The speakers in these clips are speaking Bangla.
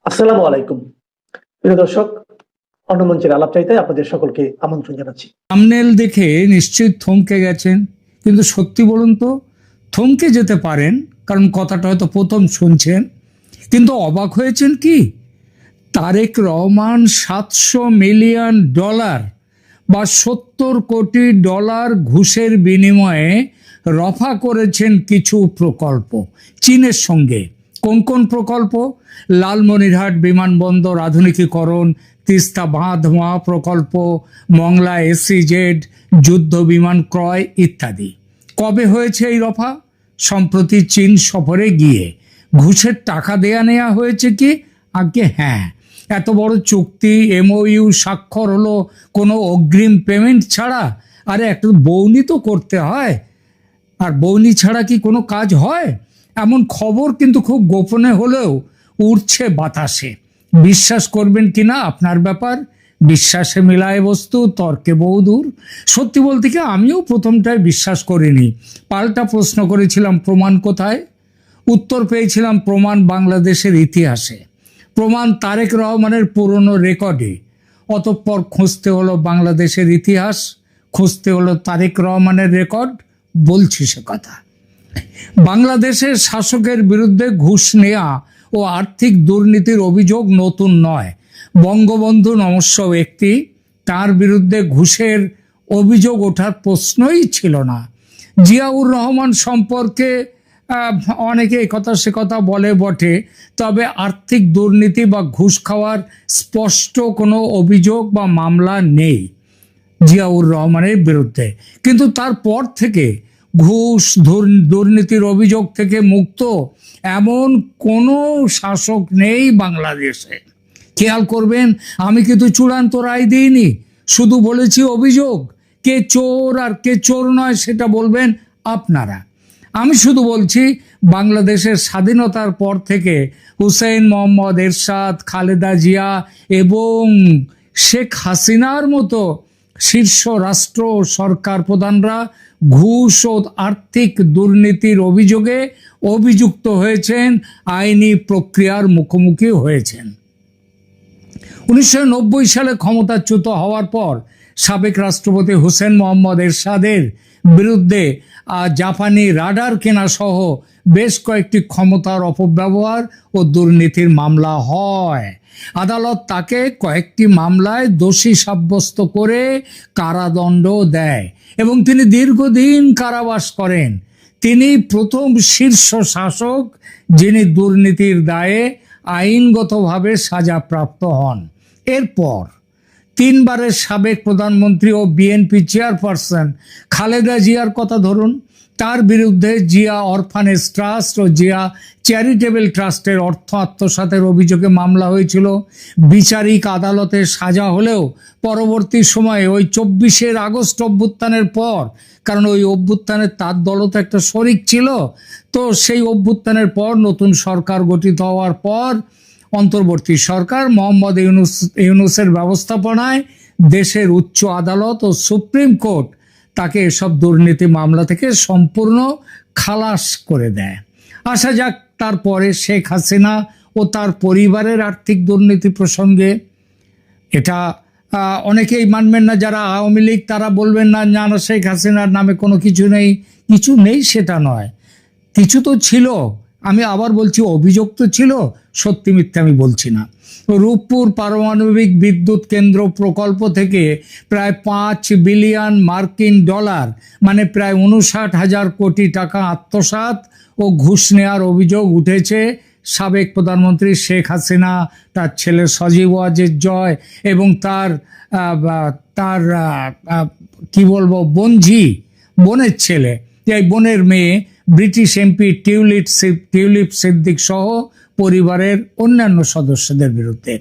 আসসালামু আলাইকুম প্রিয় দর্শক। অন্য মঞ্চের আলাপ চাইতে আপনাদের সকলকে আমন্ত্রণ জানাচ্ছি। থাম্বনেল দেখে নিশ্চয়ই থমকে গেছেন, কিন্তু সত্যি বলুন তো, থমকে যেতে পারেন কারণ কথাটা হয়তো প্রথম শুনছেন, কিন্তু অবাক হয়েছেন কি? তারেক রহমান $700 মিলিয়ন বা $70 কোটি ঘুষের বিনিময়ে রফা করেছেন কিছু প্রকল্প চীনের সঙ্গে। কোন কোন প্রকল্প? লালমনিরহাট বিমানবন্দর আধুনিকীকরণ, তিস্তা বাঁধ মহাপ্রকল্প, মংলা এসইজেড, যুদ্ধ বিমান ক্রয় ইত্যাদি। কবে হয়েছে এই রফা? সম্প্রতি চীন সফরে গিয়ে। ঘুষের টাকা দেয়া নেওয়া হয়েছে কি? আগে হ্যাঁ। এত বড় চুক্তি এমওইউ স্বাক্ষর হলো কোনো অগ্রিম পেমেন্ট ছাড়া? আরে একটা বউনি তো করতে হয়, আর বউনি ছাড়া কি কোনো কাজ হয়? এমন খবর কিন্তু খুব গোপনে হলেও উড়ছে বাতাসে। বিশ্বাস করবেন কিনা আপনার ব্যাপার। বিশ্বাসে মিলায় বস্তু, তর্কে বহুদূর। সত্যি বলতে কি, আমিও প্রথমটায় বিশ্বাস করিনি। পাল্টা প্রশ্ন করেছিলাম, প্রমাণ কোথায়? উত্তর পেয়েছিলাম, প্রমাণ বাংলাদেশের ইতিহাসে, প্রমাণ তারেক রহমানের পুরনো রেকর্ডে। অতঃপর খুঁজতে হলো বাংলাদেশের ইতিহাস, খুঁজতে হলো তারেক রহমানের রেকর্ড। বলছি সে কথা। বাংলাদেশের শাসকের বিরুদ্ধে ঘুষ নেওয়া ও আর্থিক দুর্নীতির অভিযোগ নতুন নয়। বঙ্গবন্ধু নমস্য ব্যক্তি, তার বিরুদ্ধে ঘুষের অভিযোগ ওঠার প্রশ্নই ছিল না। জিয়াউর রহমান সম্পর্কে অনেকে একথা সে কথা বলে বটে, তবে আর্থিক দুর্নীতি বা ঘুষ খাওয়ার স্পষ্ট কোনো অভিযোগ বা মামলা নেই জিয়াউর রহমানের বিরুদ্ধে। কিন্তু তারপর থেকে ঘুষ দুর্নীতির অভিযোগ থেকে মুক্ত এমন কোনো শাসক নেই বাংলাদেশে। খেয়াল করবেন, আমি কিন্তু চূড়ান্ত রায় দিইনি, শুধু বলেছি অভিযোগ। কে চোর আর কে চোর নয় সেটা বলবেন আপনারা। আমি শুধু বলছি, বাংলাদেশের স্বাধীনতার পর থেকে হুসেইন মোহাম্মদ এরশাদ, খালেদা জিয়া এবং শেখ হাসিনার মতো শীর্ষ রাষ্ট্র সরকার প্রধানরা ঘুষ ও আর্থিক দুর্নীতির অভিযোগে অভিযুক্ত হয়েছেন, আইনি প্রক্রিয়ার মুখোমুখি হয়েছেন। 1990 সালে ক্ষমতাচ্যুত হওয়ার পর সাবেক রাষ্ট্রপতি হুসেইন মোহাম্মদ এরশাদের বিরুদ্ধে জাপানি রাডার কেনা সহ বেশ কয়েকটি ক্ষমতার অপব্যবহার ও দুর্নীতির মামলা হয়। আদালত তাকে কয়েকটি মামলায় দোষী সাব্যস্ত করে কারাদণ্ড দেয় এবং তিনি দীর্ঘদিন কারাবাস করেন। তিনি প্রথম শীর্ষ শাসক যিনি দুর্নীতির দায়ে আইনগতভাবে সাজাপ্রাপ্ত হন। এরপর তিনবারের সাবেক প্রধানমন্ত্রী ও বিএনপি চেয়ারপারসন খালেদা জিয়ার কথা ধরুন। তার বিরুদ্ধে জিয়া অরফানেজ ট্রাস্ট ও জিয়া চ্যারিটেবল ট্রাস্টের অর্থ আত্মসাতের অভিযোগে মামলা হয়েছিল। বিচারিক আদালতে সাজা হলেও পরবর্তী সময়ে ওই 24 আগস্ট অভ্যুত্থানের পর, কারণ ওই অভ্যুত্থানের তার দলও তো একটা শরিক ছিল, তো সেই অভ্যুত্থানের পর নতুন সরকার গঠিত হওয়ার পর অন্তর্বর্তী সরকার মোহাম্মদ ইউনূসের ব্যবস্থাপনায় দেশের উচ্চ আদালত ও সুপ্রিম কোর্ট তাকে এসব দুর্নীতি মামলা থেকে সম্পূর্ণ খালাস করে দেয়। আসা যাক তারপরে শেখ হাসিনা ও তার পরিবারের আর্থিক দুর্নীতি প্রসঙ্গে। এটা অনেকেই মানবেন না, যারা আওয়ামী লীগ তারা বলবেন না, না শেখ হাসিনার নামে কোনো কিছু নেই। কিছু নেই সেটা নয়, কিছু তো ছিল। আমি আবার বলছি, অভিযোগ তো ছিল, সত্যি মিথ্যে আমি বলছি না। রূপপুর পারমাণবিক বিদ্যুৎ কেন্দ্র প্রকল্প থেকে প্রায় $5 বিলিয়ন মানে প্রায় 59,000 কোটি টাকা আত্মসাৎ ও ঘুষ নেওয়ার অভিযোগ উঠেছে সাবেক প্রধানমন্ত্রী শেখ হাসিনা, তার ছেলে সজীব ওয়াজেদ জয় এবং তার তার কি বলবো, বোনের ছেলে, এই বোনের মেয়ে ব্রিটিশ এমপি টিউলিপ সিদ্দিক সহ পরিবারের অন্যান্য সদস্যদের বিরুদ্ধে।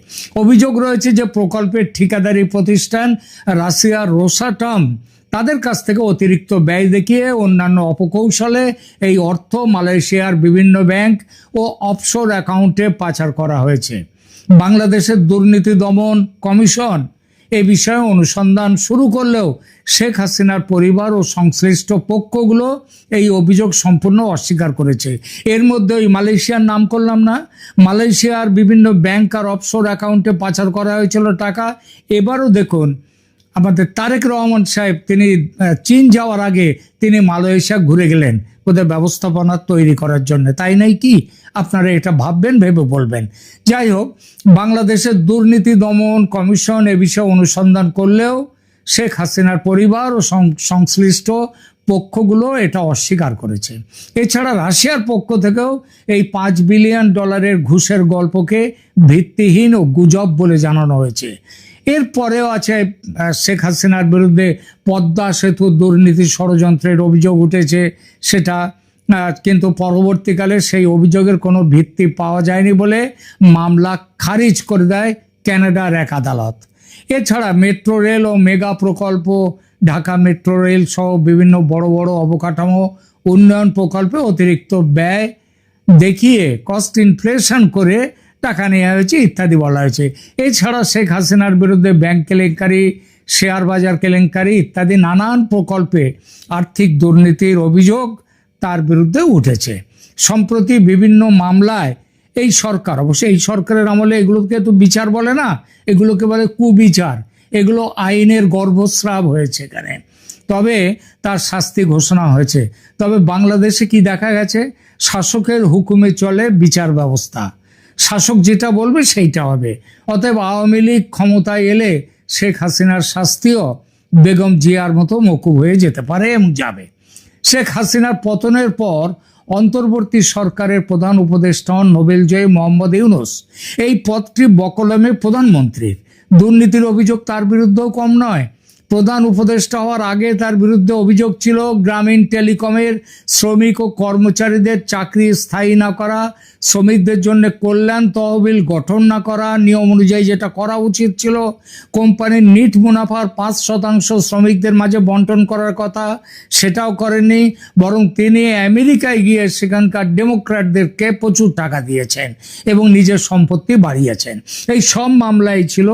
অভিযোগ রয়েছে যে প্রকল্পের ঠিকাদারি প্রতিষ্ঠান রাশিয়ার রোসাটম তাদের কাছ থেকে অতিরিক্ত ব্যয় দেখিয়ে অন্যান্য অপকৌশলে এই অর্থ মালয়েশিয়ার বিভিন্ন ব্যাংক ও অফশোর অ্যাকাউন্টে পাচার করা হয়েছে। বাংলাদেশের দুর্নীতি দমন কমিশন এ বিষয়ে অনুসন্ধান শুরু করলেও শেখ হাসিনার পরিবার ও সংশ্লিষ্ট পক্ষগুলো এই অভিযোগ সম্পূর্ণ অস্বীকার করেছে। এর মধ্যে ওই মালয়েশিয়ার নাম করলাম না, মালয়েশিয়ার বিভিন্ন ব্যাংক আর অফশোর অ্যাকাউন্টে পাচার করা হয়েছিল টাকা। এবারও দেখুন আমাদের তারেক রহমান সাহেব তিনি চীন যাওয়ার আগে তিনি মালয়েশিয়া ঘুরে গেলেন ওদের ব্যবস্থাপনা তৈরি করার জন্য, তাই নাই কি? আপনারা এটা ভাববেন, ভেবে বলবেন। যাই হোক, বাংলাদেশের দুর্নীতি দমন কমিশন এ বিষয়ে অনুসন্ধান করলেও শেখ হাসিনার পরিবার ও সংশ্লিষ্ট পক্ষগুলো এটা অস্বীকার করেছে। এছাড়া রাশিয়ার পক্ষ থেকেও এই $5 বিলিয়ন ঘুষের গল্পকে ভিত্তিহীন ও গুজব বলে জানানো হয়েছে। এরপরেও আছে শেখ হাসিনার বিরুদ্ধে পদ্মা সেতু দুর্নীতি ষড়যন্ত্রের অভিযোগ উঠেছে, সেটা কিন্তু পরবর্তীকালে সেই অভিযোগের কোনো ভিত্তি পাওয়া যায়নি বলে মামলা খারিজ করে দেয় কানাডার এক আদালত। এছাড়া মেট্রো রেল ও মেগা প্রকল্প, ঢাকা মেট্রো রেল সহ বিভিন্ন বড় বড় অবকাঠামো উন্নয়ন প্রকল্পে অতিরিক্ত ব্যয় দেখিয়ে কস্ট ইনফ্লেশন করে টাকা নেওয়া হয়েছে ইত্যাদি বলা হয়েছে। এছাড়া শেখ হাসিনার বিরুদ্ধে ব্যাংক কেলেঙ্কারি, শেয়ার বাজার কেলেঙ্কারি ইত্যাদি নানান প্রকল্পে আর্থিক দুর্নীতির অভিযোগ তার বিরুদ্ধে উঠেছে। সম্প্রতি বিভিন্ন মামলায় এই সরকার, অবশ্যই এই সরকারের আমলে এগুলোকে তো বিচার বলে না, এগুলোকে বলে কুবিচার, এগুলো আইনের গর্ভস্রাব হয়েছে এখানে, তবে তার শাস্তি ঘোষণা হয়েছে। তবে বাংলাদেশে কি দেখা গেছে, শাসকের হুকুমে চলে বিচার ব্যবস্থা, শাসক যেটা বলবে সেইটা হবে। অতএব আওয়ামী লীগ ক্ষমতায় এলে শেখ হাসিনার শাস্তিও বেগম জিয়ার মতো মকুব হয়ে যেতে পারে এবং যাবে। শেখ হাসিনার পতনের পর অন্তর্বর্তী সরকারের প্রধান উপদেষ্টা হন নোবেলজয়ী মোহাম্মদ ইউনূস। এই পদটি বকলমে প্রধানমন্ত্রীর। দুর্নীতির অভিযোগ তার বিরুদ্ধেও কম নয়। প্রধান উপদেষ্টা হওয়ার আগে তার বিরুদ্ধে অভিযোগ ছিল গ্রামীণ টেলিকমের শ্রমিক ও কর্মচারীদের চাকরি স্থায়ী না করা, শ্রমিকদের জন্য কল্যাণ তহবিল গঠন না করা, নিয়ম অনুযায়ী যেটা করা উচিত ছিল, কোম্পানির নিট মুনাফার 5% শ্রমিকদের মাঝে বন্টন করার কথা, সেটাও করেননি। বরং তিনি আমেরিকায় গিয়ে সেখানকার ডেমোক্র্যাটদেরকে প্রচুর টাকা দিয়েছেন এবং নিজের সম্পত্তি বাড়িয়েছেন। এই সব মামলাই ছিল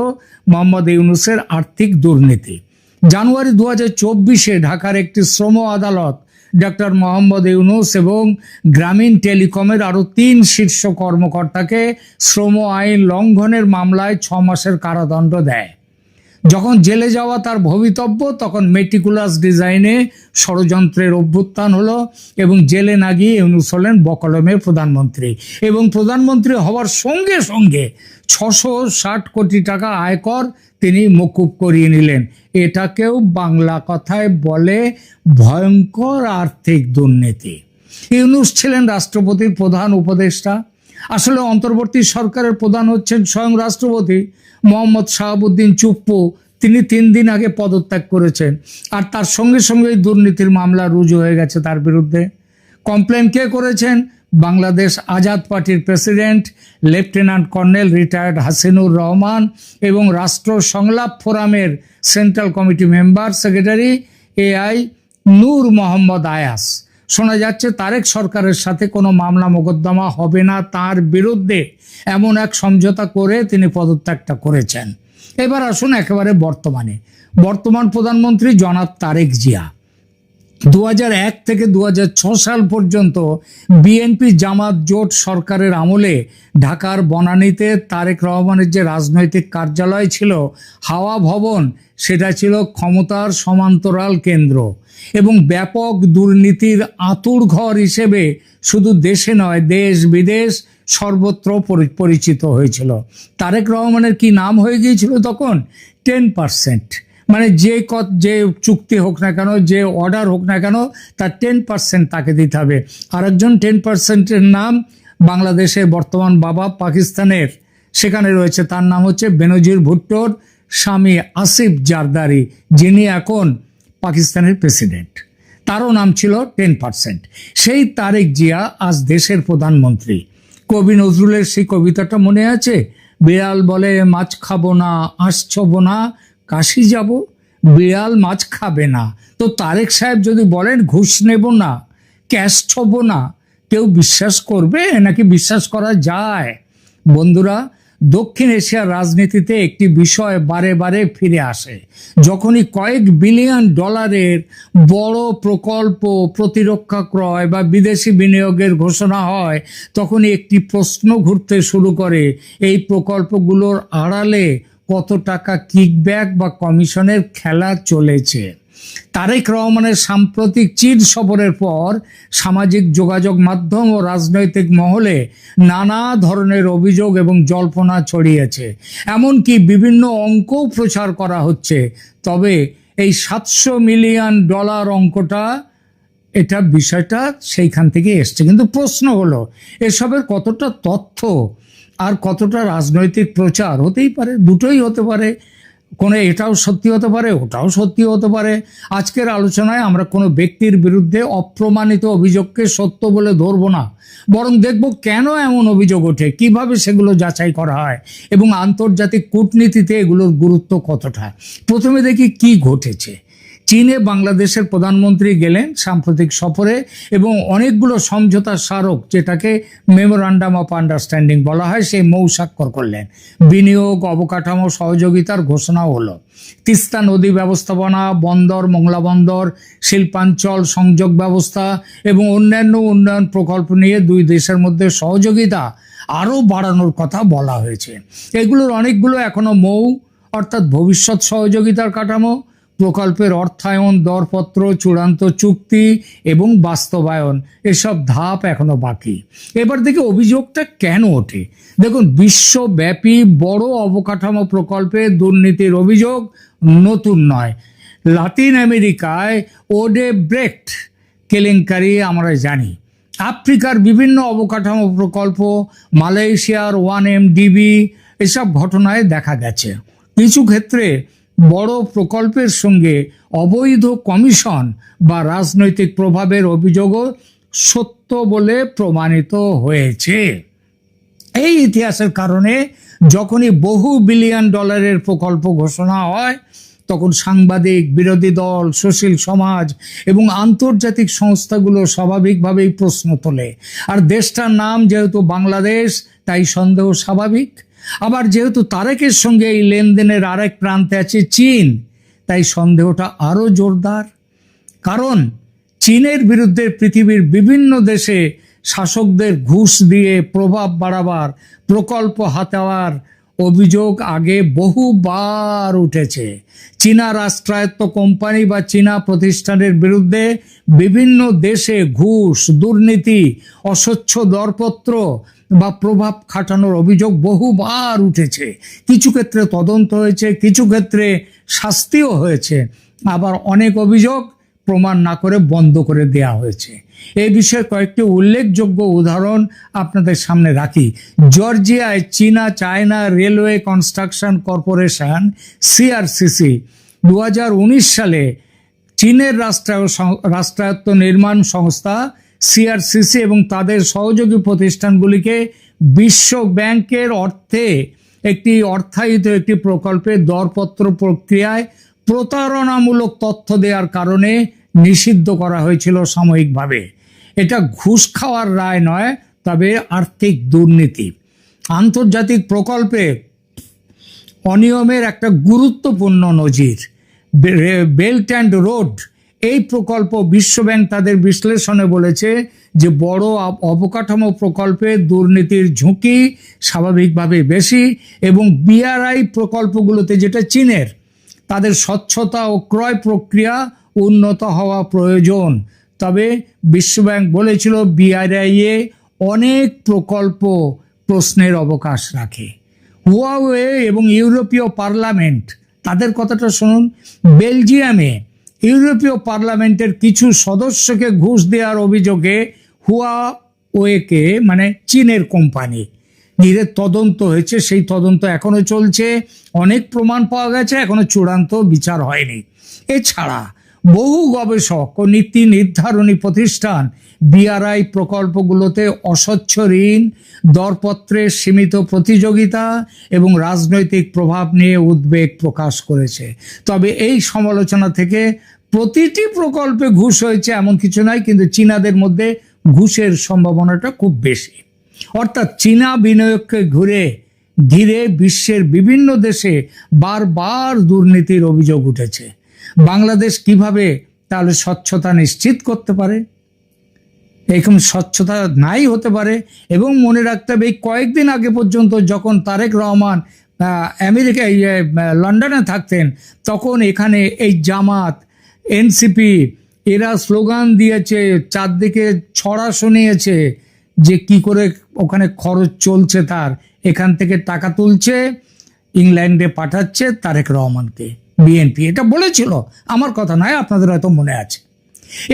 মোহাম্মদ ইউনূসের আর্থিক দুর্নীতি। জানুয়ারি 2024 ঢাকার একটি শ্রম আদালত ডক্টর মোহাম্মদ ইউনূস এবং গ্রামীণ টেলিকমের আরও 3 শীর্ষ কর্মকর্তাকে শ্রম আইন লঙ্ঘনের মামলায় 6 মাসের কারাদণ্ড দেয়। যখন জেলে যাওয়া তার ভবিতব্য, তখন মেটিকুলাস ডিজাইনে ষড়যন্ত্রের অভ্যুত্থান হলো এবং জেলে না গিয়ে ইউনূস হলেন বকলমের প্রধানমন্ত্রী এবং প্রধানমন্ত্রী হওয়ার সঙ্গে সঙ্গে 660 কোটি টাকা আয়কর তিনি মকুব করিয়ে নিলেন। এটাকেও বাংলা কথায় বলে ভয়ঙ্কর আর্থিক দুর্নীতি। ইউনূস ছিলেন রাষ্ট্রপতির প্রধান উপদেষ্টা। আসলে অন্তর্বর্তী সরকারের প্রধান হচ্ছেন স্বয়ং রাষ্ট্রপতি মোহাম্মদ শাহাবুদ্দিন চুপ্পু। তিনি 3 দিন আগে পদত্যাগ করেছেন আর তার সঙ্গে সঙ্গে দুর্নীতির মামলা রুজু হয়ে গেছে তার বিরুদ্ধে। কমপ্লেন কে করেছেন? বাংলাদেশ আজাদ পার্টির president lieutenant colonel retired Hasinur Rahman এবং রাষ্ট্র সংলাপ ফোরামের central committee member secretary AI নূর মোহাম্মদ আয়াস। শোনা যাচ্ছে তারেক সরকারের সাথে কোনো মামলা মোকদ্দমা হবে না তার বিরুদ্ধে, এমন এক সমঝোতা করে তিনি পদত্যাগটা করেছেন। এবার আসুন একেবারে বর্তমান প্রধানমন্ত্রী জনাব তারেক জিয়া 2001 থেকে 2006 সাল পর্যন্ত বিএনপি জামাত জোট সরকারের আমলে ঢাকার বনানীতে তারেক রহমানের যে রাজনৈতিক কার্যালয় ছিল হাওয়া ভবন, সেটা ছিল ক্ষমতার সমান্তরাল কেন্দ্র এবং ব্যাপক দুর্নীতির আঁতুড়ঘর হিসেবে শুধু দেশে নয় দেশ বিদেশ সর্বত্র পরিচিত হয়েছিল। তারেক রহমানের কি নাম হয়ে গিয়েছিল তখন? 10%। মানে যে চুক্তি হোক না কেন, যে অর্ডার হোক না কেন, তার 10% তাকে দিতে হবে। আরেকজন 10%-এর নাম বাংলাদেশের বর্তমান বাবা পাকিস্তানের, সেখানে রয়েছে, তার নাম হচ্ছে বেনজির ভুট্টোর স্বামী আসিফ জারদারি, যিনি এখন পাকিস্তানের প্রেসিডেন্ট। তারও নাম ছিল 10%। সেই তারেক জিয়া আজ দেশের প্রধানমন্ত্রী। কবি নজরুলের সেই কবিতাটা মনে আছে? বিড়াল বলে মাছ খাবো না, আঁশ ছবো না, কাশি যাব, বিড়াল মাছ খাবে না। তো তারেক সাহেব যদি বলেন ঘুষ নেব না, ক্যাশ ছবো না, কেউ বিশ্বাস করবে নাকি? বিশ্বাস করা যায়? বন্ধুরা, দক্ষিণ এশিয়ার রাজনীতিতে একটি বিষয় বারে বারে ফিরে আসে। যখনই কয়েক বিলিয়ন ডলারের বড় প্রকল্প, প্রতিরক্ষা ক্রয় বা বিদেশি বিনিয়োগের ঘোষণা হয়, তখনই একটি প্রশ্ন ঘুরতে শুরু করে, এই প্রকল্পগুলোর আড়ালে কত টাকা কিকব্যাক বা কমিশনের খেলা চলেছে। তারেক রহমানের সাম্প্রতিক চীন সফরের পর সামাজিক যোগাযোগ মাধ্যম ও রাজনৈতিক মহলে নানা ধরনের অভিযোগ এবং জল্পনা ছড়িয়েছে, এমনকি বিভিন্ন অঙ্কও প্রচার করা হচ্ছে। তবে এই $700 মিলিয়ন অঙ্কটা, এটা বিষয়টা সেইখান থেকে এসছে। কিন্তু প্রশ্ন হলো, এসবের কতটা তথ্য আর কতটা রাজনৈতিক প্রচার? হতেই পারে, দুটোই হতে পারে। কোনো এটাও সত্যি হতে পারে, ওটাও সত্যি হতে পারে। আজকের আলোচনায় আমরা কোনো ব্যক্তির বিরুদ্ধে অপ্রমাণিত অভিযোগকে সত্য বলে ধরবো না, বরং দেখব কেন এমন অভিযোগ ওঠে, কিভাবে সেগুলো যাচাই করা হয় এবং আন্তর্জাতিক কূটনীতিতে এগুলোর গুরুত্ব কতটা। প্রথমে দেখি কি ঘটেছে। চীনে বাংলাদেশের প্রধানমন্ত্রী গেলেন সাম্প্রতিক সফরে এবং অনেকগুলো সমঝোতা স্মারক, যেটাকে মেমোরান্ডাম অফ আন্ডারস্ট্যান্ডিং বলা হয়, সেই স্বাক্ষর করলেন। বিনিয়োগ, অবকাঠামো সহযোগিতার ঘোষণাও হলো। তিস্তা নদী ব্যবস্থাপনা, বন্দর, মোংলা বন্দর, শিল্পাঞ্চল সংযোগ ব্যবস্থা এবং অন্যান্য উন্নয়ন প্রকল্প নিয়ে দুই দেশের মধ্যে সহযোগিতা আরও বাড়ানোর কথা বলা হয়েছে। এগুলোর অনেকগুলো এখনো অর্থাৎ ভবিষ্যৎ সহযোগিতার কাঠামো, প্রকল্পের অর্থায়ন, দরপত্র, চূড়ান্ত চুক্তি এবং বাস্তবায়ন, এসব ধাপ এখনো বাকি। এবার দেখে অভিযোগটা কেন ওঠে। দেখুন, বিশ্বব্যাপী বড় অবকাঠামো প্রকল্পে দুর্নীতির অভিযোগ নতুন নয়। লাতিন আমেরিকায় ওডেব্রেক্ট কেলেঙ্কারি আমরা জানি, আফ্রিকার বিভিন্ন অবকাঠামো প্রকল্প, মালয়েশিয়ার 1MDB, এসব ঘটনায় দেখা গেছে। কিছু ক্ষেত্রে বড় প্রকল্পের সঙ্গে অবৈধ কমিশন বা রাজনৈতিক প্রভাবের অভিযোগও সত্য বলে প্রমাণিত হয়েছে। এই ইতিহাসের কারণে যখনই বহু বিলিয়ন ডলারের প্রকল্প ঘোষণা হয়, তখন সাংবাদিক, বিরোধী দল, সুশীল সমাজ এবং আন্তর্জাতিক সংস্থাগুলো স্বাভাবিকভাবেই প্রশ্ন তোলে। আর দেশটার নাম যেহেতু বাংলাদেশ, তাই সন্দেহ স্বাভাবিক। আবার যেহেতু তারেকের সঙ্গে এই লেনদেনের আরেক প্রান্তে আছে চীন, তাই সন্দেহটা আরও জোরদার। কারণ চীনের বিরুদ্ধে পৃথিবীর বিভিন্ন দেশে শাসকদের ঘুষ দিয়ে প্রভাব বাড়াবার, প্রকল্প হাতাবার অভিযোগ আগে বহুবার উঠেছে। চীনা রাষ্ট্রায়ত্ত কোম্পানি বা চীনা প্রতিষ্ঠানের বিরুদ্ধে বিভিন্ন দেশে ঘুষ, দুর্নীতি, অস্বচ্ছ দরপত্র বা প্রভাব খাটানোর অভিযোগ বহুবার উঠেছে। কিছু ক্ষেত্রে তদন্ত হয়েছে, কিছু ক্ষেত্রে শাস্তিও হয়েছে, আবার অনেক অভিযোগ প্রমাণ না করে বন্ধ করে দেয়া হয়েছে। এই বিষয়ে কয়েকটি উল্লেখযোগ্য উদাহরণ আপনাদের সামনে রাখি। জর্জিয়ায় China railway construction corporation CRCC 2019 সালে চীনের রাষ্ট্রায়ত্ত নির্মাণ সংস্থা CRCC এবং তাদের সহযোগী প্রতিষ্ঠানগুলিকে বিশ্ব ব্যাংকের অর্থায়িত একটি প্রকল্পের দরপত্র প্রক্রিয়ায় প্রতারণামূলক তথ্য দেওয়ার কারণে নিষিদ্ধ করা হয়েছিল সাময়িকভাবে। এটা ঘুষ খাওয়ার রায় নয়, তবে আর্থিক দুর্নীতি। আন্তর্জাতিক প্রকল্পে অনিয়মের একটা গুরুত্বপূর্ণ নজির বেল্ট অ্যান্ড রোড। এই প্রকল্প বিশ্বব্যাংক তাদের বিশ্লেষণে বলেছে যে বড় অবকাঠামো প্রকল্পে দুর্নীতির ঝুঁকি স্বাভাবিকভাবে বেশি এবং BRI প্রকল্পগুলোতে, যেটা চীনের, তাদের স্বচ্ছতা ও ক্রয় প্রক্রিয়া উন্নত হওয়া প্রয়োজন। তবে বিশ্বব্যাংক বলেছিল BRI-এ অনেক প্রকল্প প্রশ্নের অবকাশ রাখে। হুয়াওয়ে এবং ইউরোপীয় পার্লামেন্ট, তাদের কথাটা শুনুন। বেলজিয়ামে ইউরোপীয় পার্লামেন্টের কিছু সদস্যকে ঘুষ দেওয়ার অভিযোগে হুয়াওয়েকে, মানে চীনের কোম্পানি, ঘিরে তদন্ত হয়েছে। সেই তদন্ত এখনো চলছে, অনেক প্রমাণ পাওয়া গেছে, এখনো চূড়ান্ত বিচার হয়নি। এছাড়া বহু গবেষক ও নীতি নির্ধারণী প্রতিষ্ঠান BRI প্রকল্পগুলোতে অস্বচ্ছ ঋণ, দরপত্রের সীমিত প্রতিযোগিতা এবং রাজনৈতিক প্রভাব নিয়ে উদ্বেগ প্রকাশ করেছে। তবে এই সমালোচনা থেকে প্রতিটি প্রকল্পে ঘুষ হয়েছে এমন কিছু নয়, কিন্তু চীনাদের মধ্যে ঘুষের সম্ভাবনাটা খুব বেশি। অর্থাৎ চীনা বিনিয়োগকে ঘুরে ঘিরে বিশ্বের বিভিন্ন দেশে বারবার দুর্নীতির অভিযোগ উঠেছে। বাংলাদেশ কিভাবে তাহলে স্বচ্ছতা নিশ্চিত করতে পারে? এরকম স্বচ্ছতা নাই হতে পারে। এবং মনে রাখতে হবে, এই কয়েকদিন আগে পর্যন্ত যখন তারেক রহমান আমেরিকায় লন্ডনে থাকতেন, তখন এখানে এই জামাত, এনসিপি এরা স্লোগান দিয়েছে, চারদিকে ছড়া শুনিয়েছে যে কি করে ওখানে খরচ চলছে, তার এখান থেকে টাকা তুলছে, ইংল্যান্ডে পাঠাচ্ছে তারেক রহমানকে, বিএনপি এটা বলেছিল। আমার কথা নয়, আপনাদের হয়তো মনে আছে।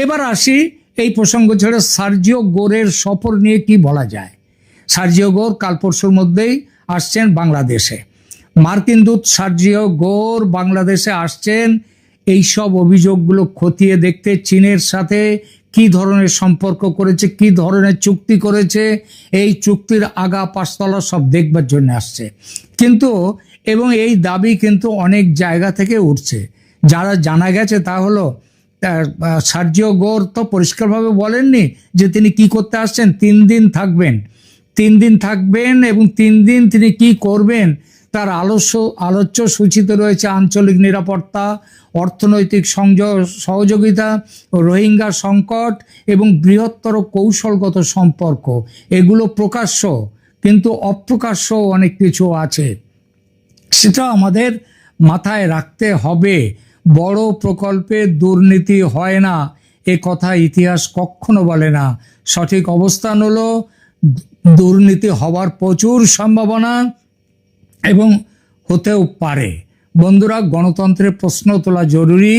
এবার আসি এই প্রসঙ্গ ছেড়ে সার্জিও গোরের সফর নিয়ে কি বলা যায়। সার্জিও গোর কাল পরশুর মধ্যেই আসছেন বাংলাদেশে। মার্কিন দূত সার্জিও গোর বাংলাদেশে আসছেন এই সব অভিযোগগুলো খতিয়ে দেখতে, চীনের সাথে কি ধরনের সম্পর্ক করেছে, কি ধরনের চুক্তি করেছে, এই চুক্তির আগা পাঁচতলা সব দেখবার জন্য আসছে। কিন্তু এবং এই দাবি কিন্তু অনেক জায়গা থেকে উঠছে। যারা জানা গেছে তা হলো, সার্জিও গোর তো পরিষ্কারভাবে বলেননি যে তিনি কি করতে আসছেন। 3 দিন থাকবেন, 3 দিন থাকবেন এবং 3 দিন তিনি কি করবেন তার আলোচ্য সূচিতে রয়েছে আঞ্চলিক নিরাপত্তা, অর্থনৈতিক সহযোগিতা, রোহিঙ্গা সংকট এবং বৃহত্তর কৌশলগত সম্পর্ক। এগুলো প্রকাশ্য, কিন্তু অপ্রকাশ্য অনেক কিছু আছে, সেটা আমাদের মাথায় রাখতে হবে। বড় প্রকল্পে দুর্নীতি হয় না এ কথা ইতিহাস কখনো বলে না। সঠিক অবস্থান হলো দুর্নীতি হওয়ার প্রচুর সম্ভাবনা এবং হতেও পারে। বন্ধুরা, গণতন্ত্রের প্রশ্ন তোলা জরুরি।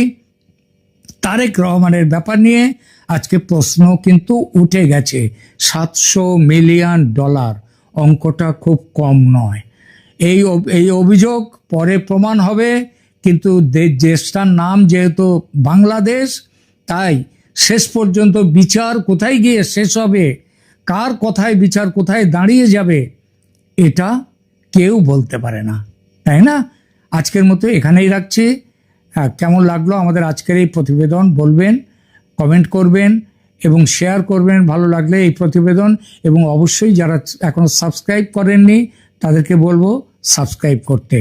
তারেক রহমানের ব্যাপার নিয়ে আজকে প্রশ্ন কিন্তু উঠে গেছে। $700 মিলিয়ন, অঙ্কটা খুব কম নয়। এই অভিযোগ পরে প্রমাণ হবে, কিন্তু দেশটার নাম যেহেতু বাংলাদেশ, তাই শেষ পর্যন্ত বিচার কোথায় গিয়ে শেষ হবে, কার কথায় বিচার কোথায় দাঁড়িয়ে যাবে, এটা কেউ বলতে পারে না, তাই না? আজকের মতো এখানেই রাখছি। কেমন লাগলো আমাদের আজকের এই প্রতিবেদন বলবেন, কমেন্ট করবেন এবং শেয়ার করবেন ভালো লাগলে এই প্রতিবেদন। এবং অবশ্যই যারা এখনো সাবস্ক্রাইব করেননি তাদেরকে বলবো সাবস্ক্রাইব করতে।